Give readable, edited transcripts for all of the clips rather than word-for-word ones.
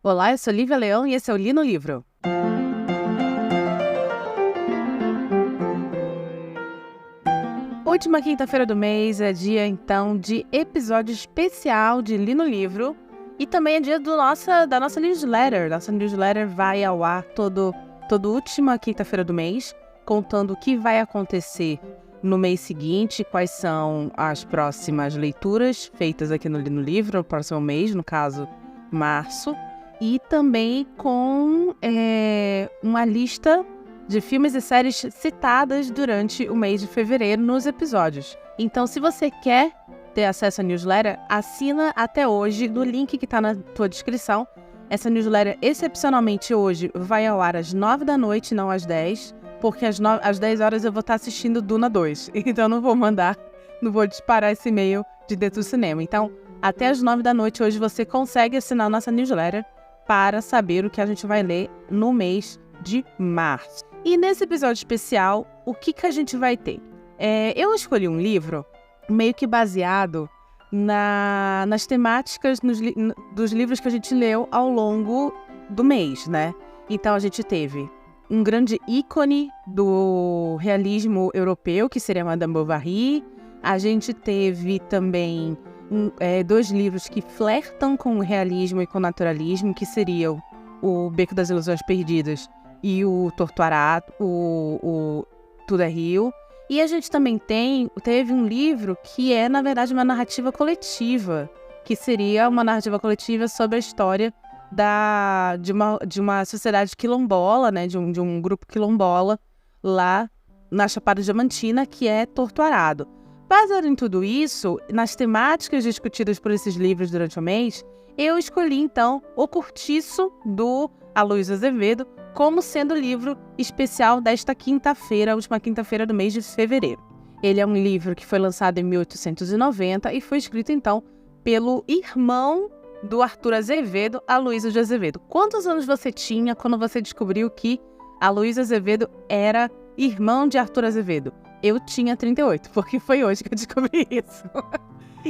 Olá, eu sou Lívia Leão e esse é o Li no Livro. Última quinta-feira do mês é dia, então, de episódio especial de Li no Livro e também é dia da nossa newsletter. Nossa newsletter vai ao ar toda última quinta-feira do mês, contando o que vai acontecer no mês seguinte, quais são as próximas leituras feitas aqui no Li no Livro, no próximo mês, no caso, março. E também com uma lista de filmes e séries citadas durante o mês de fevereiro nos episódios. Então, se você quer ter acesso à newsletter, assina até hoje no link que está na tua descrição. Essa newsletter, excepcionalmente hoje, vai ao ar às 9 da noite, não às 10, porque às 10 horas eu vou estar assistindo Duna 2. Então, eu não vou disparar esse e-mail de dentro do cinema. Então, até às 9 da noite hoje você consegue assinar a nossa newsletter para saber o que a gente vai ler no mês de março. E nesse episódio especial, o que a gente vai ter? Eu escolhi um livro meio que baseado nas temáticas dos livros que a gente leu ao longo do mês, né? Então a gente teve um grande ícone do realismo europeu, que seria Madame Bovary. A gente teve também dois livros que flertam com o realismo e com o naturalismo, que seriam o Beco das Ilusões Perdidas e o Torturado, o Tudo é Rio. E a gente também teve um livro que é, na verdade, uma narrativa coletiva, que seria uma narrativa coletiva sobre a história de uma sociedade quilombola, né, de um grupo quilombola lá na Chapada Diamantina, que é Torturado. Baseado em tudo isso, nas temáticas discutidas por esses livros durante o mês, eu escolhi, então, O Cortiço, do Aloysio Azevedo, como sendo o livro especial desta quinta-feira, a última quinta-feira do mês de fevereiro. Ele é um livro que foi lançado em 1890 e foi escrito, então, pelo irmão do Arthur Azevedo, Aloysio de Azevedo. Quantos anos você tinha quando você descobriu que Aloysio Azevedo era irmão de Arthur Azevedo? Eu tinha 38, porque foi hoje que eu descobri isso.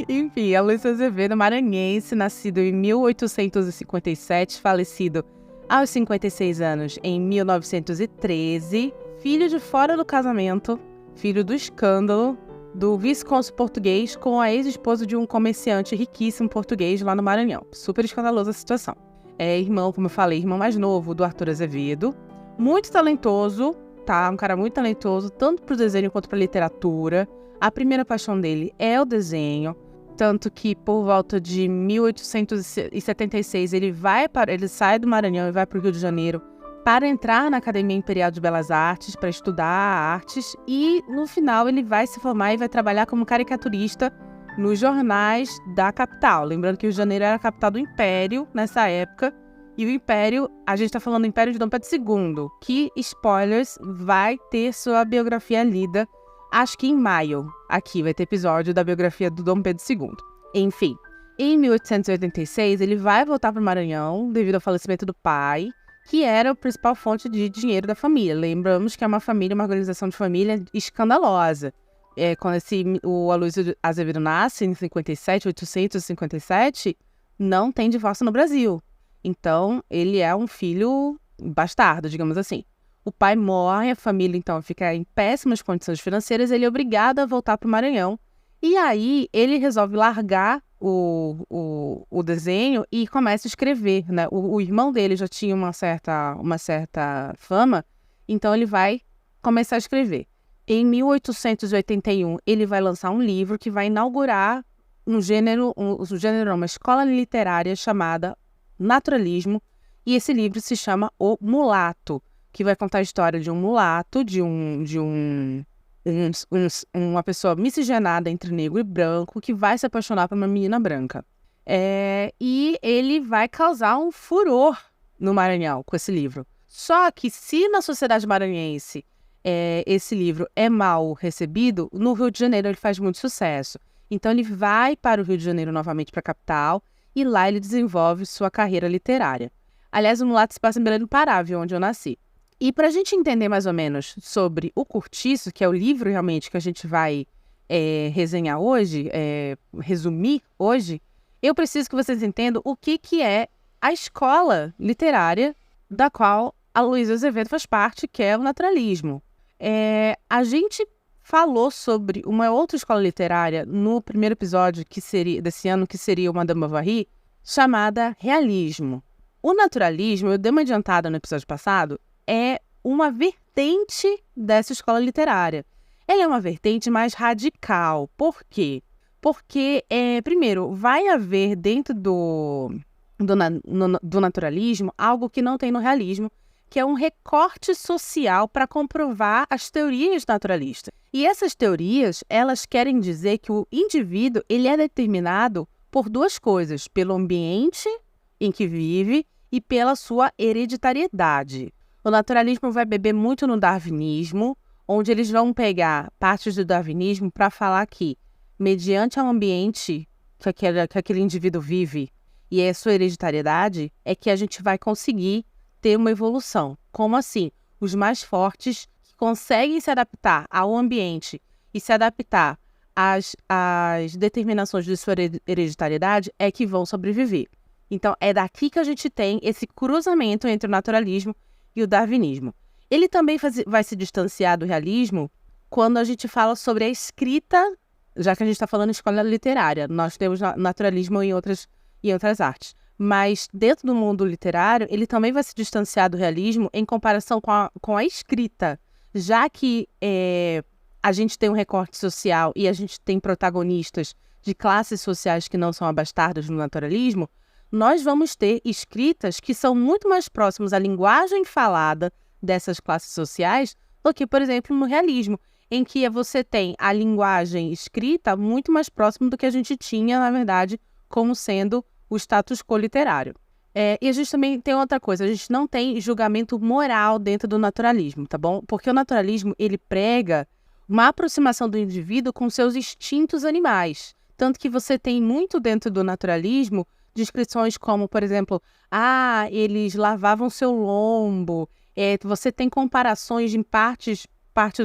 Enfim, Aloysio Azevedo, maranhense, nascido em 1857, falecido aos 56 anos em 1913, filho de fora do casamento, filho do escândalo do vice-cônsul português com a ex-esposa de um comerciante riquíssimo português lá no Maranhão. Super escandalosa a situação. É irmão, como eu falei, irmão mais novo do Arthur Azevedo, muito talentoso, tá? Um cara muito talentoso, tanto para o desenho quanto para a literatura. A primeira paixão dele é o desenho, tanto que por volta de 1876 ele sai do Maranhão e vai para o Rio de Janeiro para entrar na Academia Imperial de Belas Artes, para estudar artes, e no final ele vai se formar e vai trabalhar como caricaturista nos jornais da capital. Lembrando que o Rio de Janeiro era a capital do Império nessa época, e o Império, a gente está falando do Império de Dom Pedro II, que, spoilers, vai ter sua biografia lida, acho que em maio. Aqui vai ter episódio da biografia do Dom Pedro II. Enfim, em 1886 ele vai voltar para o Maranhão devido ao falecimento do pai, que era a principal fonte de dinheiro da família. Lembramos que é uma organização de família escandalosa. Quando o Aloysio Azevedo nasce, em 1857, não tem divórcio no Brasil. Então, ele é um filho bastardo, digamos assim. O pai morre, a família, então, fica em péssimas condições financeiras, ele é obrigado a voltar para o Maranhão. E aí, ele resolve largar o desenho e começa a escrever, né? O irmão dele já tinha uma certa fama, então ele vai começar a escrever. Em 1881, ele vai lançar um livro que vai inaugurar uma escola literária chamada Naturalismo, e esse livro se chama O Mulato, que vai contar a história de um mulato, uma pessoa miscigenada entre negro e branco, que vai se apaixonar por uma menina branca. E ele vai causar um furor no Maranhão com esse livro. Só que se na sociedade maranhense esse livro é mal recebido, no Rio de Janeiro ele faz muito sucesso. Então ele vai para o Rio de Janeiro novamente, para a capital, e lá ele desenvolve sua carreira literária. Aliás, o Mulato se passa em Belém do Pará, onde eu nasci. E para a gente entender mais ou menos sobre O Cortiço, que é o livro realmente que a gente vai resenhar hoje, resumir hoje, eu preciso que vocês entendam o que é a escola literária da qual a Luísa Azevedo faz parte, que é o naturalismo. A gente falou sobre uma outra escola literária no primeiro episódio desse ano, que seria o Madame Bovary, chamada realismo. O naturalismo, eu dei uma adiantada no episódio passado, é uma vertente dessa escola literária. Ela é uma vertente mais radical. Por quê? Porque, primeiro, vai haver dentro do naturalismo algo que não tem no realismo, que é um recorte social para comprovar as teorias naturalistas. E essas teorias, elas querem dizer que o indivíduo ele é determinado por duas coisas, pelo ambiente em que vive e pela sua hereditariedade. O naturalismo vai beber muito no darwinismo, onde eles vão pegar partes do darwinismo para falar que, mediante o ambiente que aquele indivíduo vive e a sua hereditariedade, é que a gente vai conseguir ter uma evolução. Como assim? Os mais fortes que conseguem se adaptar ao ambiente e se adaptar às determinações de sua hereditariedade é que vão sobreviver. Então, é daqui que a gente tem esse cruzamento entre o naturalismo e o darwinismo. Ele também vai se distanciar do realismo quando a gente fala sobre a escrita, já que a gente está falando de escola literária. Nós temos naturalismo em outras artes. Mas dentro do mundo literário, ele também vai se distanciar do realismo em comparação com a escrita, já que a gente tem um recorte social e a gente tem protagonistas de classes sociais que não são abastadas no naturalismo, nós vamos ter escritas que são muito mais próximas à linguagem falada dessas classes sociais do que, por exemplo, no realismo, em que você tem a linguagem escrita muito mais próxima do que a gente tinha, na verdade, como sendo o status quo literário. E a gente também tem outra coisa, a gente não tem julgamento moral dentro do naturalismo, tá bom? Porque o naturalismo, ele prega uma aproximação do indivíduo com seus instintos animais. Tanto que você tem muito dentro do naturalismo descrições como, por exemplo, eles lavavam seu lombo. Você tem comparações de partes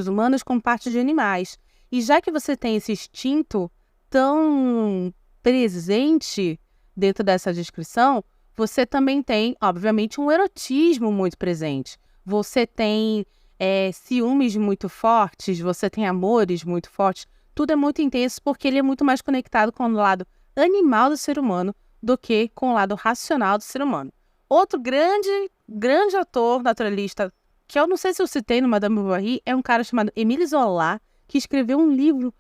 humanas com partes de animais. E já que você tem esse instinto tão presente dentro dessa descrição, você também tem, obviamente, um erotismo muito presente. Você tem ciúmes muito fortes, você tem amores muito fortes. Tudo é muito intenso porque ele é muito mais conectado com o lado animal do ser humano do que com o lado racional do ser humano. Outro grande autor naturalista, que eu não sei se eu citei no Madame Bovary, é um cara chamado Émile Zola, que escreveu um livro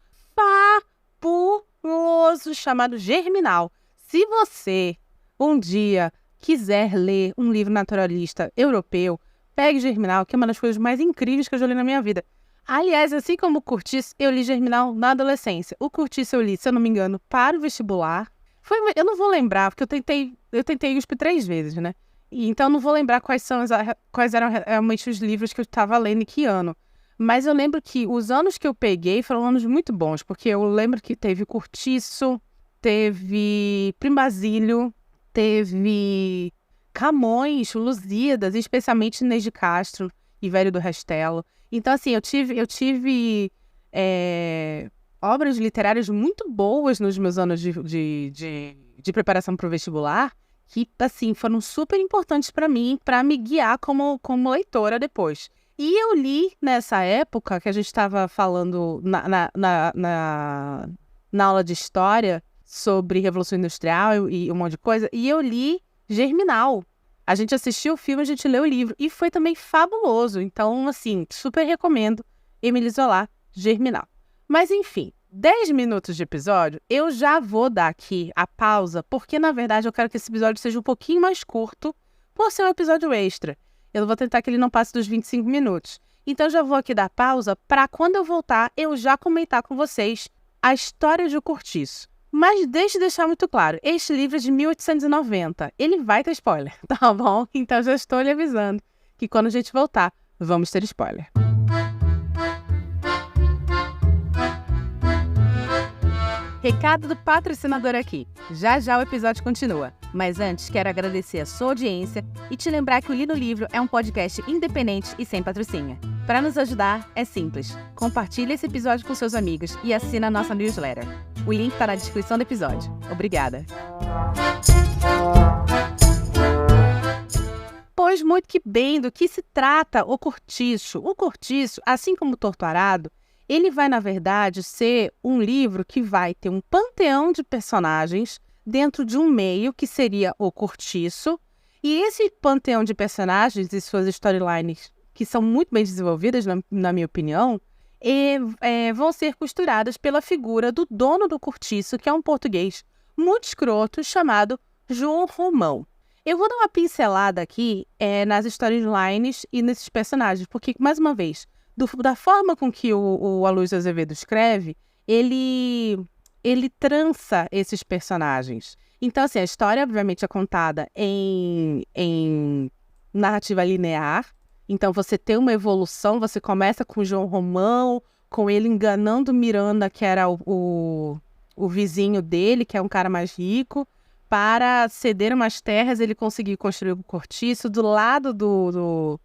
fabuloso chamado Germinal. Se você um dia quiser ler um livro naturalista europeu, pegue Germinal, que é uma das coisas mais incríveis que eu já li na minha vida. Aliás, assim como o Curtiço, eu li Germinal na adolescência. O Curtiço eu li, se eu não me engano, para o vestibular. Eu não vou lembrar, porque eu tentei USP 3 vezes, né? E então eu não vou lembrar quais eram realmente os livros que eu estava lendo e que ano. Mas eu lembro que os anos que eu peguei foram anos muito bons, porque eu lembro que teve Curtiço, teve Primo Basílio, teve Camões, Lusíadas, especialmente Inês de Castro e Velho do Restelo. Então, assim, eu tive obras literárias muito boas nos meus anos de preparação para o vestibular, que, assim, foram super importantes para mim, para me guiar como leitora depois. E eu li nessa época, que a gente estava falando na aula de História sobre Revolução Industrial e um monte de coisa, e eu li Germinal. A gente assistiu o filme, a gente leu o livro, e foi também fabuloso. Então, assim, super recomendo Émile Zola, Germinal. Mas, enfim, 10 minutos de episódio, eu já vou dar aqui a pausa, porque, na verdade, eu quero que esse episódio seja um pouquinho mais curto, por ser um episódio extra. Eu vou tentar que ele não passe dos 25 minutos. Então, já vou aqui dar pausa para, quando eu voltar, eu já comentar com vocês a história de O Curtiço. Mas deixa eu deixar muito claro, este livro é de 1890. Ele vai ter spoiler, tá bom? Então, já estou lhe avisando que quando a gente voltar, vamos ter spoiler. Recado do patrocinador aqui. Já já o episódio continua. Mas antes, quero agradecer a sua audiência e te lembrar que o Li no Livro é um podcast independente e sem patrocínio. Para nos ajudar, é simples. Compartilhe esse episódio com seus amigos e assina a nossa newsletter. O link está na descrição do episódio. Obrigada! mas muito que bem do que se trata o Cortiço. O Cortiço, assim como o Torto Arado, ele vai, na verdade, ser um livro que vai ter um panteão de personagens dentro de um meio, que seria o Cortiço. E esse panteão de personagens e suas storylines, que são muito bem desenvolvidas, na minha opinião, vão ser costuradas pela figura do dono do Cortiço, que é um português muito escroto, chamado João Romão. Eu vou dar uma pincelada aqui nas storylines e nesses personagens, porque, mais uma vez, da forma com que o Aloysio Azevedo escreve, ele trança esses personagens. Então, assim, a história, obviamente, é contada em narrativa linear. Então, você tem uma evolução, você começa com o João Romão, com ele enganando Miranda, que era o vizinho dele, que é um cara mais rico, para ceder umas terras, ele conseguir construir o Cortiço do lado do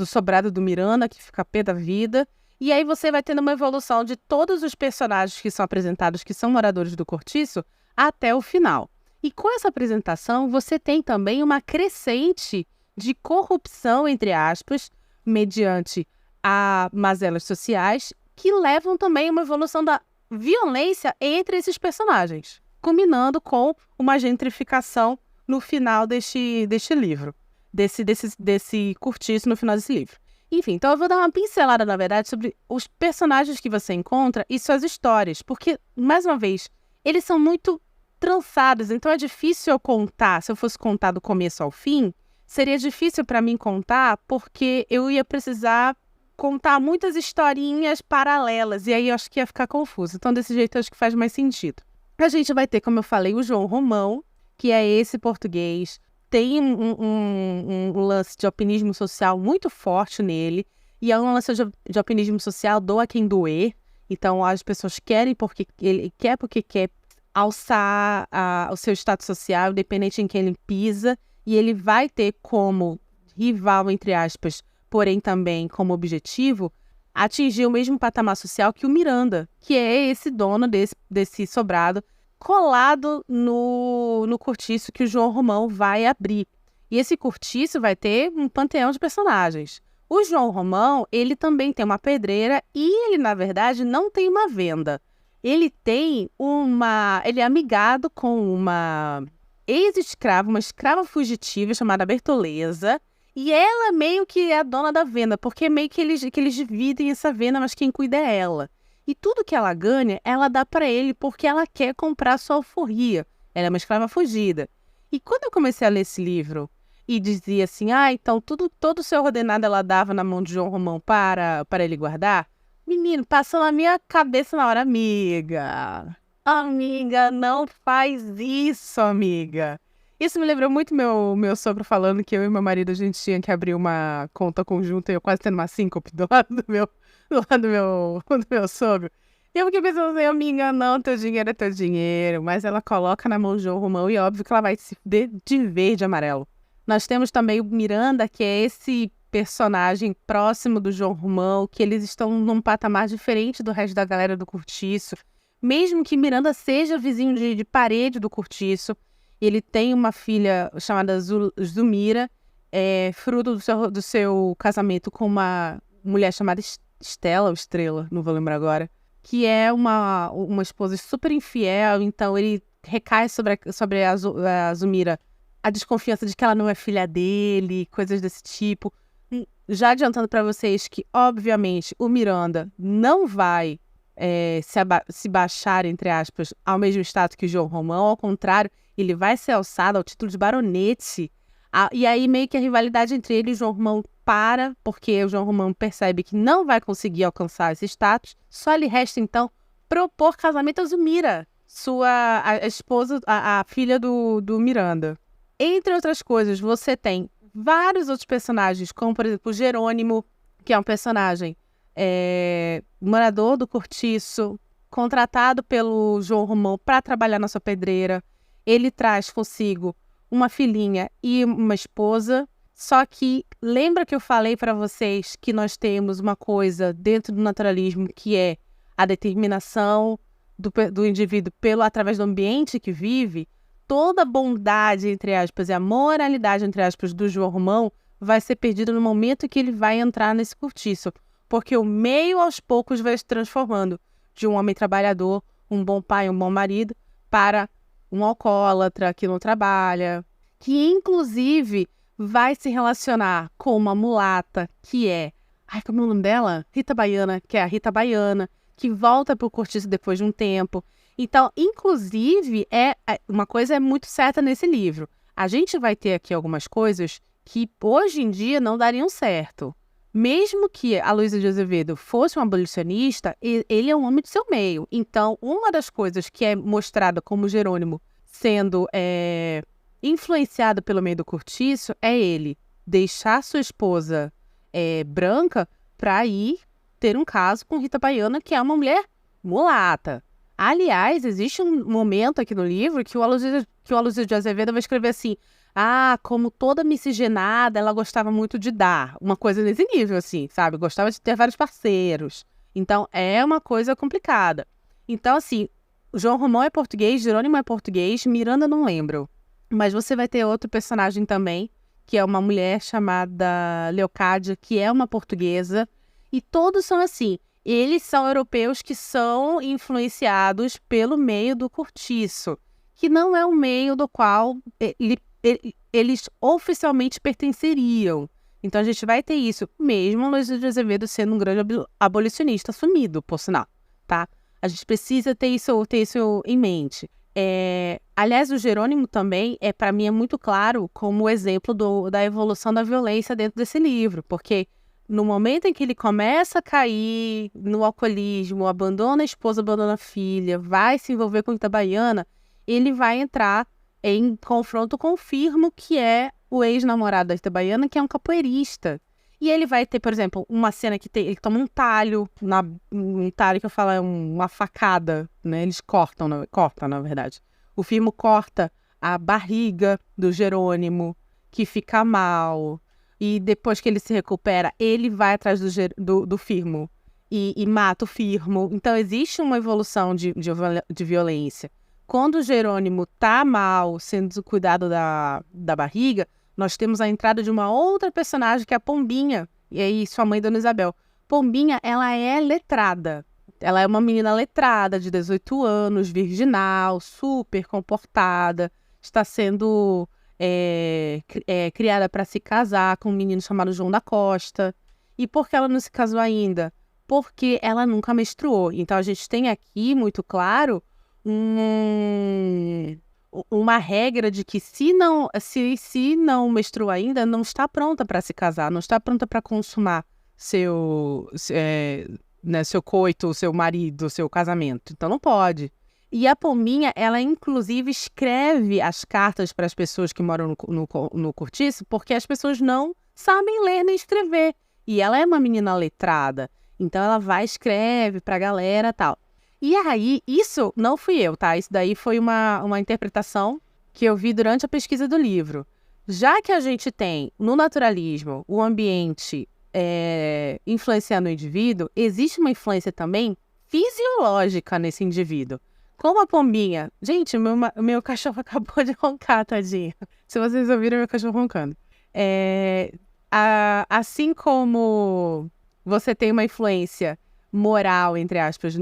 sobrado do Miranda, que fica pé da vida. E aí você vai tendo uma evolução de todos os personagens que são apresentados, que são moradores do Cortiço, até o final. E com essa apresentação, você tem também uma crescente de corrupção, entre aspas, mediante a mazelas sociais, que levam também a uma evolução da violência entre esses personagens, culminando com uma gentrificação no final deste livro, desse Cortiço no final desse livro. Enfim, então eu vou dar uma pincelada, na verdade, sobre os personagens que você encontra e suas histórias, porque, mais uma vez, eles são muito trançados, então é difícil eu contar. Se eu fosse contar do começo ao fim, seria difícil para mim contar, porque eu ia precisar contar muitas historinhas paralelas, e aí eu acho que ia ficar confuso. Então, desse jeito, eu acho que faz mais sentido. A gente vai ter, como eu falei, o João Romão, que é esse português, tem um lance de alpinismo social muito forte nele, e é um lance de alpinismo social doa quem doer. Então, as pessoas querem porque ele quer, alçar o seu status social, independente em quem ele pisa, e ele vai ter como rival, entre aspas, porém também como objetivo, atingir o mesmo patamar social que o Miranda, que é esse dono desse sobrado, colado no cortiço que o João Romão vai abrir. E esse cortiço vai ter um panteão de personagens. O João Romão, ele também tem uma pedreira e ele, na verdade, não tem uma venda. Ele é amigado com uma ex-escrava, uma escrava fugitiva chamada Bertoleza, e ela meio que é a dona da venda, porque meio que eles dividem essa venda, mas quem cuida é ela. E tudo que ela ganha, ela dá para ele porque ela quer comprar sua alforria. Ela é uma escrava fugida. E quando eu comecei a ler esse livro e dizia assim, então todo o seu ordenado ela dava na mão de João Romão para ele guardar, menino, passou na minha cabeça na hora, amiga, não faz isso, amiga. Isso me lembrou muito meu sogro falando que eu e meu marido, a gente tinha que abrir uma conta conjunta e eu quase tendo uma síncope do lado do meu sogro. E eu fiquei pensando assim, amiga, não, teu dinheiro é teu dinheiro. Mas ela coloca na mão de João Romão e óbvio que ela vai se fuder de verde e amarelo. Nós temos também o Miranda, que é esse personagem próximo do João Romão, que eles estão num patamar diferente do resto da galera do Cortiço. Mesmo que Miranda seja vizinho de parede do Cortiço, ele tem uma filha chamada Zumira, fruto do seu casamento com uma mulher chamada Estela ou Estrela, não vou lembrar agora, que é uma esposa super infiel. Então ele recai sobre a Zumira a desconfiança de que ela não é filha dele, coisas desse tipo. Já adiantando para vocês que, obviamente, o Miranda não vai se baixar, entre aspas, ao mesmo status que o João Romão. Ao contrário, ele vai ser alçado ao título de baronete. E aí meio que a rivalidade entre ele e o João Romão para, porque o João Romão percebe que não vai conseguir alcançar esse status. Só lhe resta, então, propor casamento a Zumira, a esposa, a filha do Miranda. Entre outras coisas, você tem vários outros personagens, como, por exemplo, o Jerônimo, que é um personagem morador do Cortiço, contratado pelo João Romão para trabalhar na sua pedreira. Ele traz consigo uma filhinha e uma esposa. Só que lembra que eu falei para vocês que nós temos uma coisa dentro do naturalismo que é a determinação do indivíduo através do ambiente que vive? Toda a bondade, entre aspas, e a moralidade, entre aspas, do João Romão vai ser perdida no momento que ele vai entrar nesse cortiço. Porque o meio, aos poucos, vai se transformando de um homem trabalhador, um bom pai, um bom marido, para um alcoólatra que não trabalha, que inclusive vai se relacionar com uma mulata que é... Ai, como é o nome dela? Rita Baiana, que é a Rita Baiana, que volta para o cortiço depois de um tempo. Então, inclusive, uma coisa é muito certa nesse livro. A gente vai ter aqui algumas coisas que hoje em dia não dariam certo. Mesmo que a Luísa de Azevedo fosse um abolicionista, ele é um homem do seu meio. Então, uma das coisas que é mostrada como Jerônimo sendo influenciado pelo meio do cortiço é ele deixar sua esposa branca para ir ter um caso com Rita Baiana, que é uma mulher mulata. Aliás, existe um momento aqui no livro que o Aloysio de Azevedo vai escrever assim: como toda miscigenada, ela gostava muito de dar. Uma coisa nesse nível, assim, sabe? Gostava de ter vários parceiros. Então, é uma coisa complicada. Então, assim, João Romão é português, Jerônimo é português, Miranda não lembro. Mas você vai ter outro personagem também, que é uma mulher chamada Leocádia, que é uma portuguesa. E todos são assim. Eles são europeus que são influenciados pelo meio do cortiço, que não é o meio do qual eles oficialmente pertenceriam. Então a gente vai ter isso, mesmo o Luiz de Azevedo sendo um grande abolicionista assumido, por sinal, tá? A gente precisa ter isso em mente. Aliás, o Jerônimo também, para mim, é muito claro como exemplo da evolução da violência dentro desse livro, porque no momento em que ele começa a cair no alcoolismo, abandona a esposa, abandona a filha, vai se envolver com a Itabaiana, ele vai entrar em confronto com o Firmo, que é o ex-namorado da Itabaiana, que é um capoeirista. E ele vai ter, por exemplo, uma cena que ele toma um talho, um talho que eu falo é uma facada, né? Eles cortam, na verdade. O Firmo corta a barriga do Jerônimo, que fica mal. E depois que ele se recupera, ele vai atrás do Firmo e mata o Firmo. Então, existe uma evolução de violência. Quando o Jerônimo tá mal, sendo cuidado da barriga, nós temos a entrada de uma outra personagem, que é a Pombinha. E aí, sua mãe, Dona Isabel. Pombinha, ela é letrada. Ela é uma menina letrada, de 18 anos, virginal, super comportada. Está sendo criada para se casar com um menino chamado João da Costa. E por que ela não se casou ainda? Porque ela nunca menstruou. Então, a gente tem aqui, muito claro, uma regra de que se não menstrua ainda, não está pronta para se casar, não está pronta para consumar seu coito, seu marido, seu casamento. Então não pode. E a Pombinha, ela inclusive escreve as cartas para as pessoas que moram no cortiço, porque as pessoas não sabem ler nem escrever. E ela é uma menina letrada. Então ela vai e escreve para a galera e tal. E aí, isso não fui eu, tá? Isso daí foi uma interpretação que eu vi durante a pesquisa do livro. Já que a gente tem, no naturalismo, o ambiente influenciando o indivíduo, existe uma influência também fisiológica nesse indivíduo. Como a Pombinha... Gente, o meu cachorro acabou de roncar, tadinho. Se vocês ouviram, meu cachorro roncando. Assim como você tem uma influência moral, entre aspas,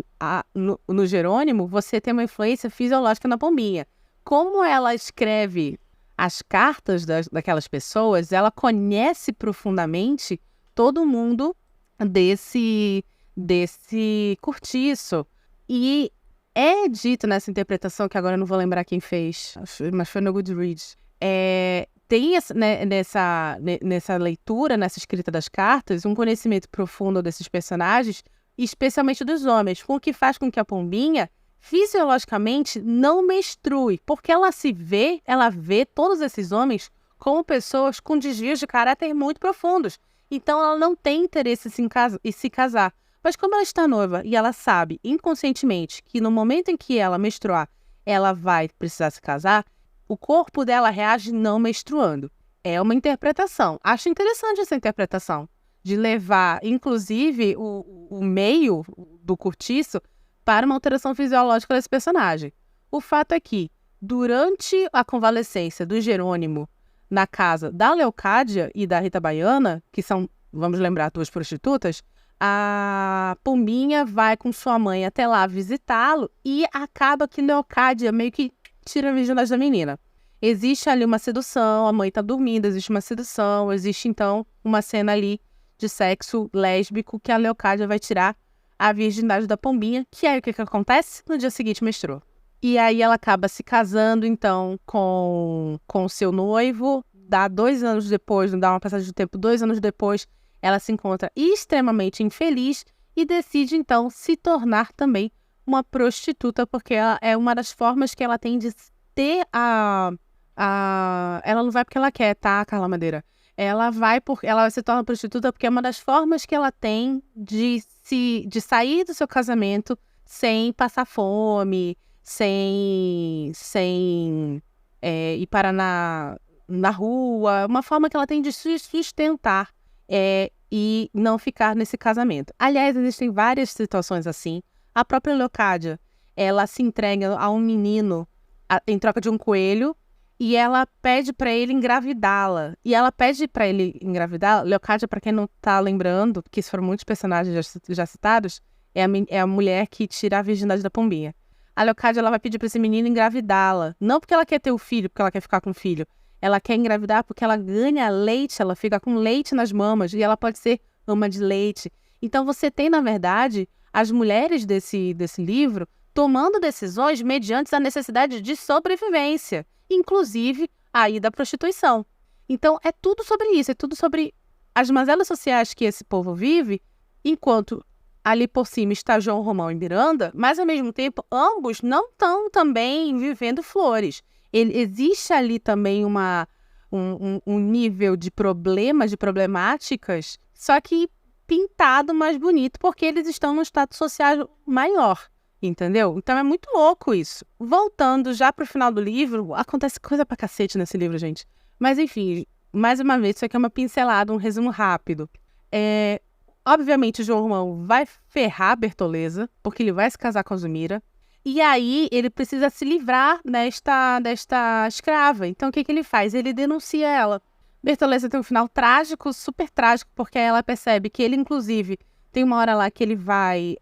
no Jerônimo, você tem uma influência fisiológica na Pombinha. Como ela escreve as cartas daquelas pessoas, ela conhece profundamente todo mundo desse cortiço. E é dito nessa interpretação, que agora eu não vou lembrar quem fez, mas foi no Goodreads, tem nessa leitura, nessa escrita das cartas, um conhecimento profundo desses personagens, especialmente dos homens, o que faz com que a Pombinha, fisiologicamente, não menstrue, porque ela vê todos esses homens como pessoas com desvios de caráter muito profundos. Então, ela não tem interesse em se casar. Mas como ela está noiva e ela sabe, inconscientemente, que no momento em que ela menstruar, ela vai precisar se casar, o corpo dela reage não menstruando. É uma interpretação. Acho interessante essa interpretação, de levar, inclusive, o meio do cortiço para uma alteração fisiológica desse personagem. O fato é que, durante a convalescência do Jerônimo, na casa da Leocádia e da Rita Baiana, que são, vamos lembrar, 2 prostitutas, a Pombinha vai com sua mãe até lá visitá-lo e acaba que Leocádia meio que tira a virgindade da menina. Existe ali uma sedução, a mãe tá dormindo, existe uma sedução, existe então uma cena ali de sexo lésbico que a Leocádia vai tirar a virgindade da Pombinha, que aí o que acontece? No dia seguinte menstruou. E aí ela acaba se casando então com o seu noivo, dá 2 anos depois, não dá uma passagem de tempo, 2 anos depois, ela se encontra extremamente infeliz e decide então se tornar também uma prostituta, porque ela é uma das formas que ela tem de ter ela não vai porque ela quer, tá, Carla Madeira? Ela se torna prostituta porque é uma das formas que ela tem de sair do seu casamento sem passar fome, sem ir parar na rua, uma forma que ela tem de se sustentar e não ficar nesse casamento. Aliás, existem várias situações assim. A própria Leocádia, ela se entrega a um menino em troca de um coelho, e ela pede pra ele engravidá-la. E ela pede pra ele engravidar. Leocádia, pra quem não tá lembrando, porque foram muitos personagens já citados, é a mulher que tira a virgindade da Pombinha. A Leocádia, ela vai pedir pra esse menino engravidá-la. Não porque ela quer ter o filho, porque ela quer ficar com o filho. Ela quer engravidar porque ela ganha leite, ela fica com leite nas mamas, e ela pode ser ama de leite. Então você tem, na verdade, as mulheres desse livro tomando decisões mediante a necessidade de sobrevivência, inclusive aí da prostituição. Então é tudo sobre isso, é tudo sobre as mazelas sociais que esse povo vive, enquanto ali por cima está João Romão e Miranda, mas ao mesmo tempo ambos não estão também vivendo flores. Existe ali também um nível de problemas, de problemáticas, só que pintado mais bonito, porque eles estão num status social maior. Entendeu? Então é muito louco isso. Voltando já pro final do livro, acontece coisa pra cacete nesse livro, gente. Mas enfim, mais uma vez, isso aqui é uma pincelada, um resumo rápido. Obviamente, o João Romão vai ferrar a Bertoleza, porque ele vai se casar com a Zumira. E aí, ele precisa se livrar desta escrava. Então, o que ele faz? Ele denuncia ela. Bertoleza tem um final trágico, super trágico, porque ela percebe que ele, inclusive, tem uma hora lá que ele vai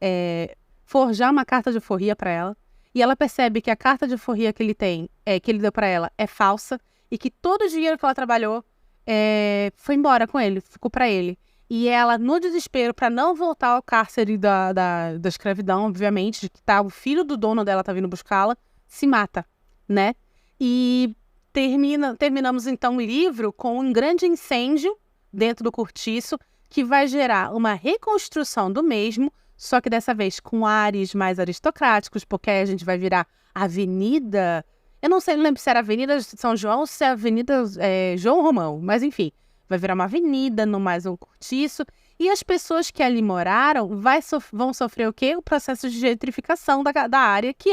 forjar uma carta de alforria para ela, e ela percebe que a carta de alforria que ele deu para ela é falsa, e que todo o dinheiro que ela trabalhou foi embora com ele, ficou para ele. E ela, no desespero, para não voltar ao cárcere da escravidão, obviamente, que o filho do dono dela tá vindo buscá-la, se mata, né? E terminamos então o livro com um grande incêndio dentro do cortiço, que vai gerar uma reconstrução do mesmo, só que dessa vez com ares mais aristocráticos, porque aí a gente vai virar Avenida... Eu não lembro se era Avenida São João ou se é Avenida João Romão, mas enfim, vai virar uma avenida, não mais um cortiço. E as pessoas que ali moraram vão sofrer o quê? O processo de gentrificação da área, que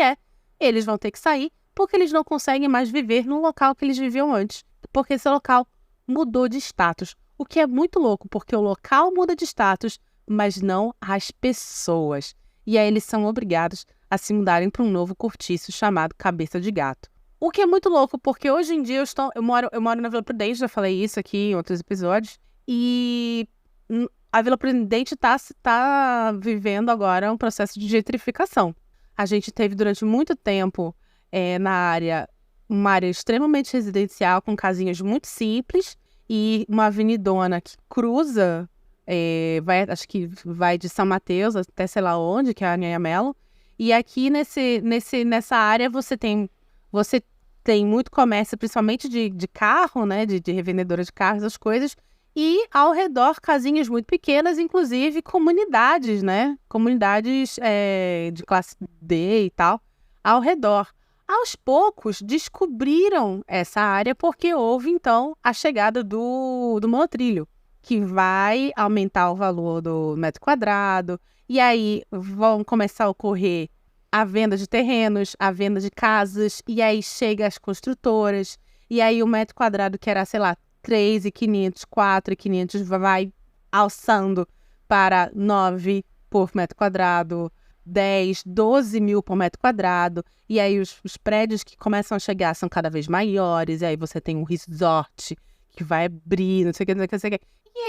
eles vão ter que sair, porque eles não conseguem mais viver no local que eles viviam antes, porque esse local mudou de status. O que é muito louco, porque o local muda de status, mas não as pessoas. E aí eles são obrigados a se mudarem para um novo cortiço chamado Cabeça de Gato. O que é muito louco, porque hoje em dia eu moro na Vila Prudente, já falei isso aqui em outros episódios, e a Vila Prudente tá vivendo agora um processo de gentrificação. A gente teve durante muito tempo na área, uma área extremamente residencial, com casinhas muito simples, e uma avenidona que cruza... acho que vai de São Mateus até sei lá onde, que é a Anhangamelo. E aqui nessa área você tem muito comércio, principalmente de carro, né? De revendedora de carros, as coisas. E ao redor, casinhas muito pequenas, inclusive comunidades, né? Comunidades de classe D e tal, ao redor. Aos poucos, descobriram essa área porque houve, então, a chegada do monotrilho, que vai aumentar o valor do metro quadrado, e aí vão começar a ocorrer a venda de terrenos, a venda de casas, e aí chega as construtoras, e aí o metro quadrado que era, sei lá, 3.500, 4.500, vai alçando para 9 por metro quadrado, 10, 12 mil por metro quadrado, e aí os prédios que começam a chegar são cada vez maiores, e aí você tem um resort que vai abrir, não sei o que, não sei o que, não sei o que.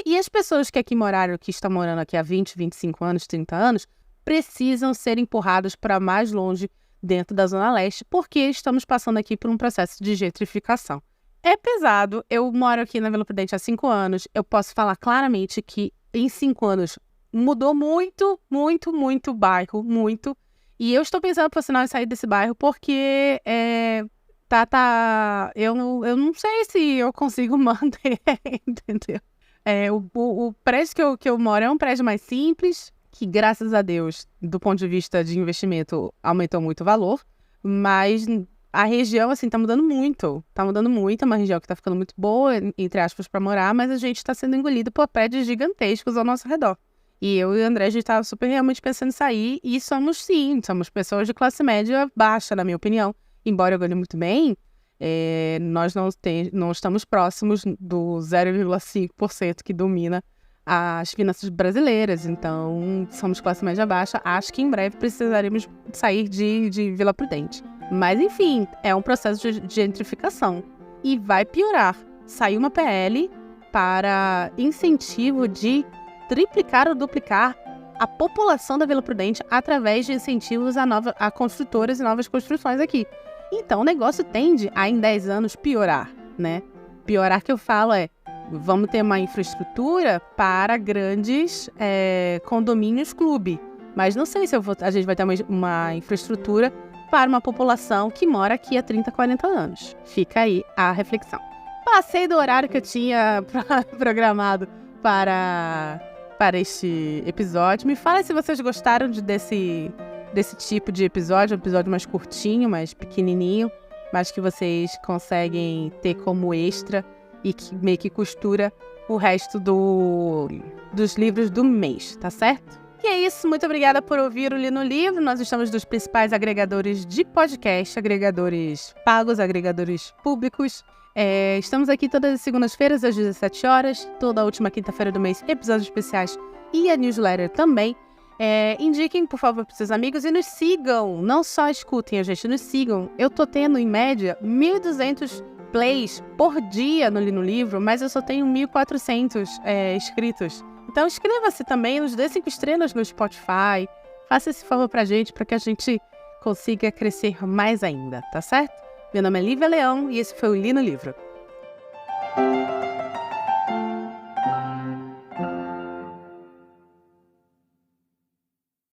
E as pessoas que aqui moraram, que estão morando aqui há 20, 25 anos, 30 anos, precisam ser empurrados para mais longe dentro da Zona Leste, porque estamos passando aqui por um processo de gentrificação. É pesado, eu moro aqui na Vila Prudente há 5 anos, eu posso falar claramente que em 5 anos mudou muito, muito, muito o bairro, muito. E eu estou pensando, por sinal, em sair desse bairro porque eu não sei se eu consigo manter, entendeu? O prédio que eu moro é um prédio mais simples, que graças a Deus, do ponto de vista de investimento, aumentou muito o valor, mas a região, assim, tá mudando muito, é uma região que tá ficando muito boa, entre aspas, para morar, mas a gente tá sendo engolido por prédios gigantescos ao nosso redor. E eu e o André, a gente tava super realmente pensando em sair, e somos pessoas de classe média baixa, na minha opinião. Embora eu ganhe muito bem, nós não estamos próximos do 0,5% que domina as finanças brasileiras. Então, somos classe média baixa. Acho que em breve precisaremos sair de Vila Prudente. Mas, enfim, é um processo de gentrificação. E vai piorar. Saiu uma PL para incentivo de triplicar ou duplicar a população da Vila Prudente através de incentivos a construtoras e novas construções aqui. Então, o negócio tende a, em 10 anos, piorar, né? Piorar que eu falo vamos ter uma infraestrutura para grandes condomínios clube. Mas não sei se a gente vai ter uma infraestrutura para uma população que mora aqui há 30, 40 anos. Fica aí a reflexão. Passei do horário que eu tinha programado para este episódio. Me fala se vocês gostaram desse tipo de episódio, um episódio mais curtinho, mais pequenininho, mas que vocês conseguem ter como extra e que meio que costura o resto dos livros do mês, tá certo? E é isso, muito obrigada por ouvir o Li no Livro. Nós estamos nos principais agregadores de podcast, agregadores pagos, agregadores públicos. Estamos aqui todas as segundas-feiras às 17 horas, toda a última quinta-feira do mês, episódios especiais e a newsletter também. Indiquem, por favor, para seus amigos e nos sigam. Não só escutem a gente, nos sigam. Eu tô tendo, em média, 1.200 plays por dia no Li no Livro, mas eu só tenho 1.400 inscritos. Então inscreva-se também, nos dê 5 estrelas no Spotify. Faça esse favor pra gente, para que a gente consiga crescer mais ainda, tá certo? Meu nome é Lívia Leão e esse foi o Li no Livro.